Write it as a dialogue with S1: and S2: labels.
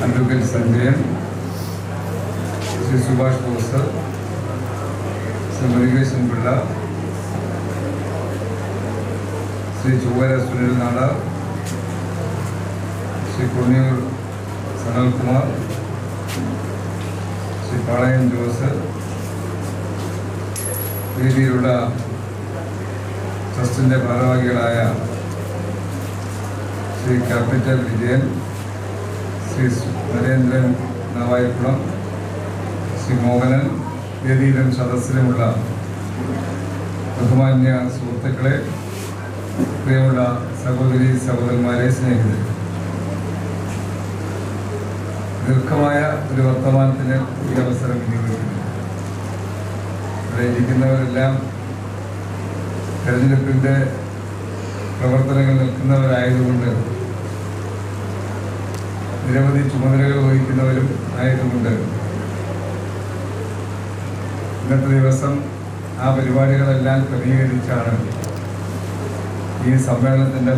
S1: Advocate Sanjayan, Shri Subhash boss, Shri Murukesan Pillai, Shri Chowara Sunil Nadar, Shri Konniyoor Sanalkumar, Shri പാളയം ജോസ്, വേദിയിലുള്ള ട്രസ്റ്റിൻ്റെ ഭാരവാഹികളായ Shri capital Vijayan, Shri Narendran Navaikulam, Shri Mohanan, വേദിയിലും സദസ്സിലുമുള്ള ബഹുമാന്യ സുഹൃത്തുക്കളെ, പ്രിയമുള്ള സഹോദരി സഹോദരന്മാരെ, സ്നേഹിതരെ, ദീർഘമായ ഒരു വർത്തമാനത്തിന് ഈ അവസരം വിനിയോഗിക്കുന്നു. ഇവിടെ ഇരിക്കുന്നവരെല്ലാം തെരഞ്ഞെടുപ്പിൻ്റെ പ്രവർത്തനങ്ങൾ നിൽക്കുന്നവരായതുകൊണ്ട്, നിരവധി ചുമതലകൾ വഹിക്കുന്നവരും ആയതുകൊണ്ട് ഇന്നത്തെ ദിവസം ആ പരിപാടികളെല്ലാം ക്രമീകരിച്ചാണ് ഈ സമ്മേളനത്തിൻ്റെ